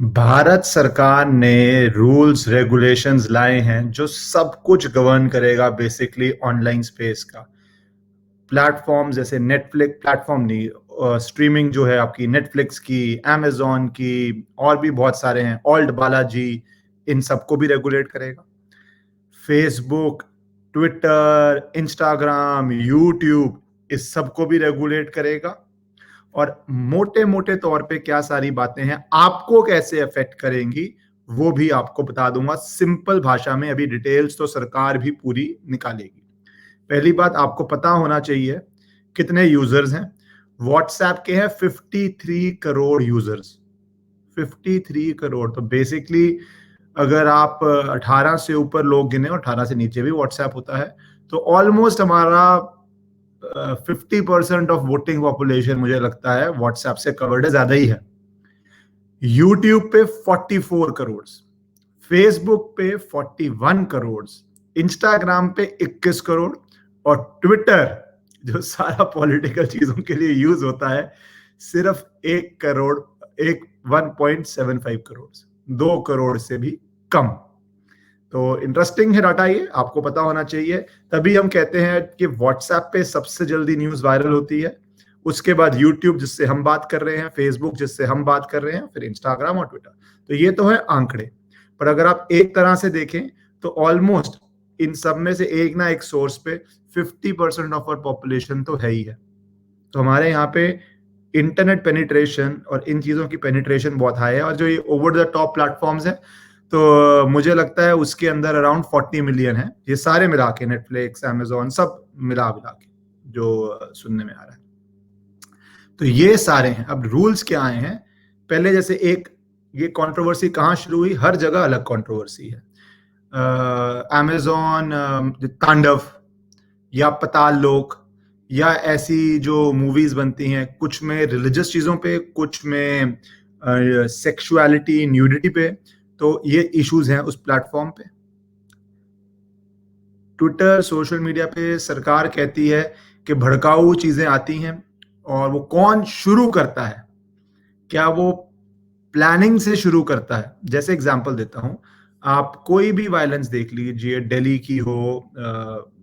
भारत सरकार ने rules regulations लाए हैं जो सब कुछ गवर्न करेगा बेसिकली ऑनलाइन स्पेस का। प्लेटफॉर्म जैसे नेटफ्लिक्स, प्लेटफॉर्म नहीं, स्ट्रीमिंग जो है आपकी नेटफ्लिक्स की, amazon की, और भी बहुत सारे हैं, ऑल्ट बालाजी, इन सबको भी रेगुलेट करेगा। फेसबुक, ट्विटर, इंस्टाग्राम, यूट्यूब, इस सबको भी रेगुलेट करेगा। और मोटे मोटे तौर पे क्या सारी बातें हैं आपको कैसे अफेक्ट करेंगी वो भी आपको बता दूंगा सिंपल भाषा में। अभी डिटेल्स तो सरकार भी पूरी निकालेगी। पहली बात आपको पता होना चाहिए कितने यूजर्स हैं। व्हाट्सएप के हैं 53 करोड़ यूजर्स। 53 करोड़, तो बेसिकली अगर आप 18 से ऊपर लोग गिने और 18 से नीचे भी व्हाट्सएप होता है तो ऑलमोस्ट हमारा 50% ऑफ वोटिंग पॉपुलेशन मुझे लगता है व्हाट्सएप से कवर्ड है, ज्यादा ही है। यूट्यूब पे 44 करोड़, फेसबुक पे 41 करोड़, इंस्टाग्राम पे 21 करोड़, और ट्विटर जो सारा पॉलिटिकल चीजों के लिए यूज होता है सिर्फ 1 करोड़, 1.75 करोड़, 2 करोड़ से भी कम। तो इंटरेस्टिंग है डाटा, ये आपको पता होना चाहिए। तभी हम कहते हैं कि व्हाट्सएप पे सबसे जल्दी न्यूज वायरल होती है, उसके बाद यूट्यूब जिससे हम बात कर रहे हैं, फेसबुक जिससे हम बात कर रहे हैं, फिर इंस्टाग्राम और ट्विटर। तो ये तो है आंकड़े, पर अगर आप एक तरह से देखें तो ऑलमोस्ट इन सब में से एक ना एक सोर्स पे 50% ऑफ आवर पॉपुलेशन तो है ही है। तो हमारे यहाँ पे इंटरनेट पेनिट्रेशन और इन चीज़ों की पेनिट्रेशन बहुत हाई है। और जो ये ओवर द टॉप प्लेटफॉर्म्स हैं तो मुझे लगता है उसके अंदर अराउंड 40 मिलियन है, ये सारे मिला के, नेटफ्लिक्स, अमेजोन, सब मिला मिला के जो सुनने में आ रहा है। तो ये सारे हैं। अब रूल्स क्या आए हैं, पहले जैसे एक ये कंट्रोवर्सी कहाँ शुरू हुई, हर जगह अलग कंट्रोवर्सी है। अमेजोन, तांडव या पताल लोक या ऐसी जो मूवीज बनती हैं, कुछ में रिलीजियस चीजों पे, कुछ में सेक्सुअलिटी, न्यूडिटी पे, तो ये इश्यूज हैं उस प्लेटफॉर्म पे। ट्विटर, सोशल मीडिया पे सरकार कहती है कि भड़काऊ चीजें आती हैं, और वो कौन शुरू करता है, क्या वो प्लानिंग से शुरू करता है। जैसे एग्जांपल देता हूं, आप कोई भी वायलेंस देख लीजिए, दिल्ली की हो,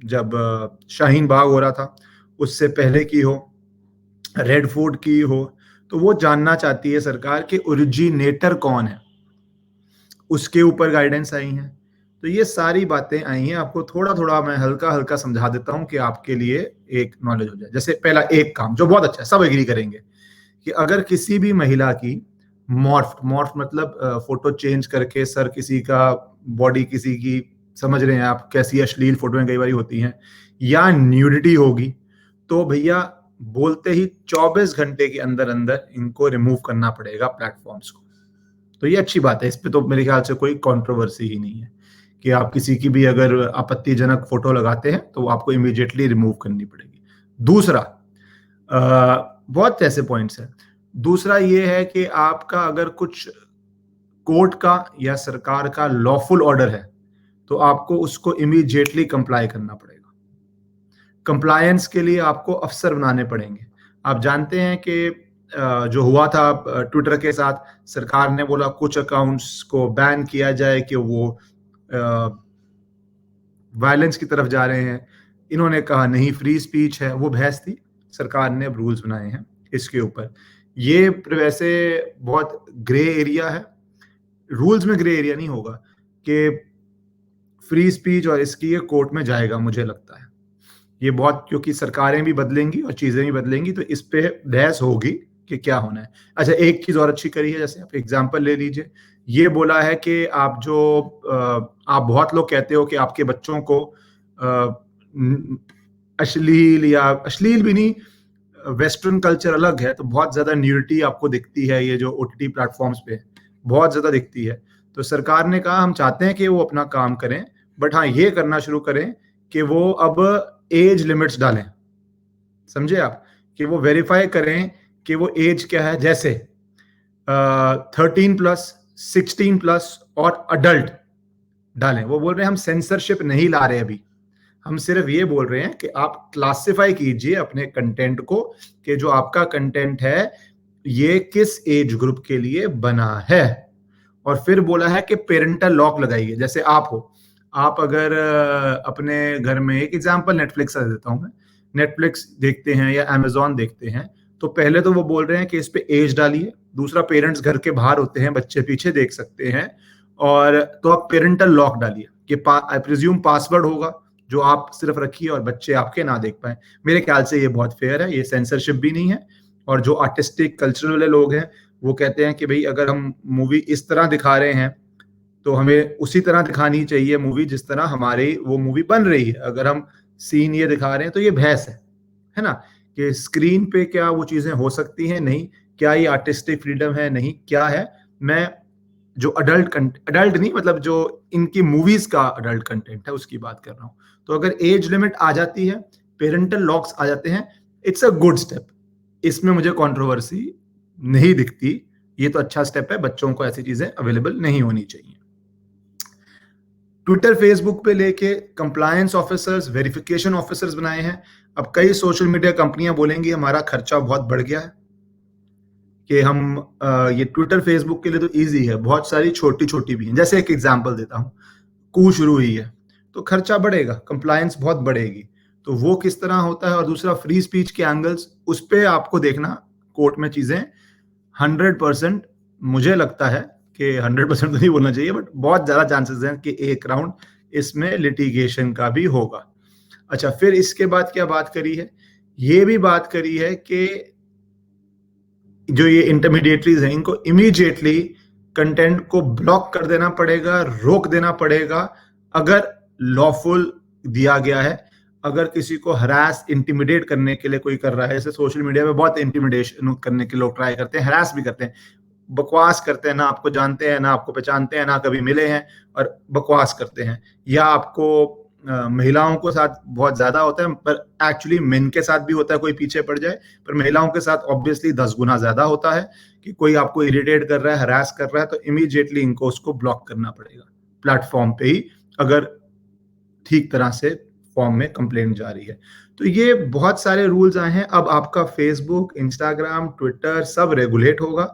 जब शाहीन बाग हो रहा था, उससे पहले की हो, रेड फोर्ट की हो, तो वो जानना चाहती है सरकार कि ओरिजिनेटर कौन है, उसके ऊपर गाइडेंस आई हैं। तो ये सारी बातें आई हैं, आपको थोड़ा थोड़ा मैं हल्का हल्का समझा देता हूं कि आपके लिए एक नॉलेज हो जाए। जैसे पहला एक काम जो बहुत अच्छा है, सब एग्री करेंगे, कि अगर किसी भी महिला की मॉर्फ मतलब फोटो चेंज करके सर किसी का, बॉडी किसी की, समझ रहे हैं आप, कैसी अश्लील फोटोएं कई बार होती हैं, या न्यूडिटी होगी, तो भैया बोलते ही 24 घंटे के अंदर अंदर इनको रिमूव करना पड़ेगा प्लेटफॉर्म्स को। तो ये अच्छी बात है, इस पे तो मेरे ख्याल से कोई कंट्रोवर्सी ही नहीं है कि आप किसी की भी अगर आपत्तिजनक फोटो लगाते हैं तो आपको इमीडिएटली रिमूव करनी पड़ेगी। दूसरा, बहुत ऐसे पॉइंट्स हैं। दूसरा ये है कि आपका अगर कुछ कोर्ट का या सरकार का लॉफुल ऑर्डर है तो आपको उसको इमीडिएटली कंप्लाई करना पड़ेगा। कंप्लायंस के लिए आपको अफसर बनाने पड़ेंगे। आप जानते हैं कि जो हुआ था ट्विटर के साथ, सरकार ने बोला कुछ अकाउंट्स को बैन किया जाए कि वो वायलेंस की तरफ जा रहे हैं। इन्होंने कहा नहीं, फ्री स्पीच है, वो बहस थी। सरकार ने अब रूल्स बनाए हैं इसके ऊपर। ये वैसे बहुत ग्रे एरिया है, रूल्स में ग्रे एरिया नहीं होगा कि फ्री स्पीच और इसकी ये कोर्ट में जाएगा, मुझे लगता है ये बहुत, क्योंकि सरकारें भी बदलेंगी और चीजें भी बदलेंगी, तो इस पे बहस होगी कि क्या होना है। अच्छा, एक चीज और अच्छी करी है, जैसे आप एग्जांपल ले लीजिए, ये बोला है कि आप जो आप बहुत लोग कहते हो कि आपके बच्चों को अश्लील, या अश्लील भी नहीं, वेस्टर्न कल्चर अलग है, तो बहुत ज्यादा न्यूडिटी आपको दिखती है, ये जो ओटीटी प्लेटफॉर्म्स पे बहुत ज्यादा दिखती है। तो सरकार ने कहा हम चाहते हैं कि वो अपना काम करें, बट हाँ ये करना शुरू करें कि वो अब एज लिमिट्स डालें। समझे आप, कि वो वेरीफाई करें कि वो एज क्या है, जैसे 13+, 16+ और अडल्ट डालें। वो बोल रहे हैं हम सेंसरशिप नहीं ला रहे अभी, हम सिर्फ ये बोल रहे हैं कि आप क्लासिफाई कीजिए अपने कंटेंट को, कि जो आपका कंटेंट है ये किस एज ग्रुप के लिए बना है। और फिर बोला है कि पेरेंटल लॉक लगाइए। जैसे आप हो, आप अगर अपने घर में, एक एग्जांपल नेटफ्लिक्स का देता हूँ मैं, नेटफ्लिक्स देखते हैं या अमेज़न देखते हैं, तो पहले तो वो बोल रहे हैं कि इस पे एज डालिए, दूसरा पेरेंट्स घर के बाहर होते हैं, बच्चे पीछे देख सकते हैं, और तो आप पेरेंटल लॉक डालिए कि आई प्रिज्यूम पासवर्ड होगा जो आप सिर्फ रखिए और बच्चे आपके ना देख पाए। मेरे ख्याल से ये बहुत फेयर है, ये सेंसरशिप भी नहीं है। और जो आर्टिस्टिक कल्चरल वाले लोग हैं वो कहते हैं कि भाई अगर हम मूवी इस तरह दिखा रहे हैं तो हमें उसी तरह दिखानी चाहिए मूवी जिस तरह हमारी वो मूवी बन रही है। अगर हम सीन ये दिखा रहे हैं तो ये बहस है ना, कि स्क्रीन पे क्या वो चीजें हो सकती हैं, नहीं, क्या ये आर्टिस्टिक फ्रीडम है, नहीं, क्या है। मैं जो अडल्ट नहीं, मतलब जो इनकी मूवीज का अडल्ट कंटेंट है उसकी बात कर रहा हूँ। तो अगर एज लिमिट आ जाती है, पेरेंटल लॉक्स आ जाते हैं, इट्स अ गुड स्टेप। इसमें मुझे कंट्रोवर्सी नहीं दिखती। ये तो अच्छा स्टेप है, बच्चों को ऐसी चीजें अवेलेबल नहीं होनी चाहिए। ट्विटर फेसबुक पे लेके कंप्लायंस ऑफिसर्स, वेरिफिकेशन ऑफिसर्स बनाए हैं। अब कई सोशल मीडिया कंपनियां बोलेंगी हमारा खर्चा बहुत बढ़ गया है, कि हम ये ट्विटर फेसबुक के लिए तो इजी है, बहुत सारी छोटी छोटी भी हैं। जैसे एक एग्जांपल देता हूँ, कू शुरू हुई है तो खर्चा बढ़ेगा, कंप्लायंस बहुत बढ़ेगी, तो वो किस तरह होता है। और दूसरा फ्री स्पीच के एंगल्स, उस पर आपको देखना कोर्ट में चीजें 100%, मुझे लगता है कि 100% तो नहीं बोलना चाहिए, बट बहुत ज्यादा चांसेस हैं कि एक राउंड इसमें लिटिगेशन का भी होगा। अच्छा, फिर इसके बाद क्या बात करी है, ये भी बात करी है कि जो ये इंटरमीडिएटरीज हैं इनको इमीडिएटली कंटेंट को ब्लॉक कर देना पड़ेगा, रोक देना पड़ेगा अगर लॉफुल दिया गया है। अगर किसी को हरास, इंटिमिडेट करने के लिए कोई कर रहा है, जैसे सोशल मीडिया पे बहुत इंटिमिडेशन करने के लोग ट्राई करते हैं, हरास भी करते हैं, बकवास करते हैं, ना आपको जानते हैं, ना आपको पहचानते हैं, ना कभी मिले हैं, और बकवास करते हैं। या आपको महिलाओं के साथ बहुत ज्यादा होता है, पर एक्चुअली मेन के साथ भी होता है, कोई पीछे पड़ जाए, पर महिलाओं के साथ ऑब्वियसली 10 गुना ज्यादा होता है कि कोई आपको इरिटेट कर रहा है, हरास कर रहा है, तो इमीडिएटली इनको उसको ब्लॉक करना पड़ेगा प्लेटफॉर्म पे ही, अगर ठीक तरह से फॉर्म में कंप्लेंट जा रही है। तो ये बहुत सारे रूल्स आए हैं। अब आपका फेसबुक, इंस्टाग्राम, ट्विटर सब रेगुलेट होगा।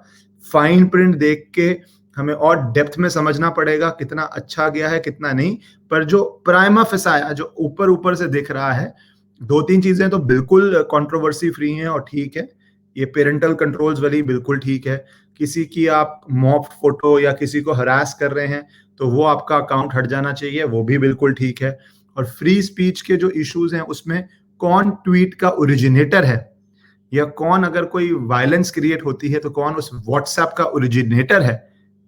फाइन प्रिंट देख के हमें और डेप्थ में समझना पड़ेगा कितना अच्छा गया है, कितना नहीं। पर जो प्राइमा फेसाया, जो ऊपर ऊपर से दिख रहा है, 2-3 चीजें तो बिल्कुल कंट्रोवर्सी फ्री हैं और ठीक है। ये पेरेंटल कंट्रोल्स वाली बिल्कुल ठीक है। किसी की आप मॉफ्ड फोटो या किसी को हरास कर रहे हैं तो वो आपका अकाउंट हट जाना चाहिए, वो भी बिल्कुल ठीक है। और फ्री स्पीच के जो इश्यूज हैं उसमें कौन ट्वीट का ओरिजिनेटर है, या कौन, अगर कोई वायलेंस क्रिएट होती है तो कौन उस व्हाट्सएप का ओरिजिनेटर है,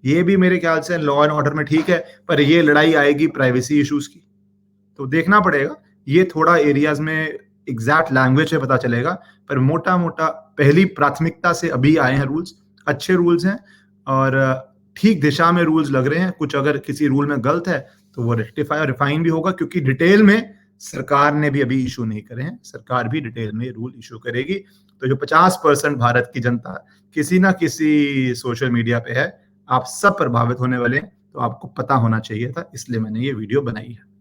ये भी मेरे ख्याल से लॉ एंड ऑर्डर में ठीक है। पर ये लड़ाई आएगी प्राइवेसी इश्यूज की, तो देखना पड़ेगा। ये थोड़ा एरियाज में एग्जैक्ट लैंग्वेज से पता चलेगा, पर मोटा मोटा पहली प्राथमिकता से अभी आए हैं रूल्स, अच्छे रूल्स हैं और ठीक दिशा में रूल्स लग रहे हैं। कुछ अगर किसी रूल में गलत है तो वो रेक्टिफाई और रिफाइन भी होगा, क्योंकि डिटेल में सरकार ने भी अभी इशू नहीं करे हैं, सरकार भी डिटेल में रूल इशू करेगी। तो जो 50% भारत की जनता किसी ना किसी सोशल मीडिया पे है, आप सब प्रभावित होने वाले हैं, तो आपको पता होना चाहिए था, इसलिए मैंने ये वीडियो बनाई है।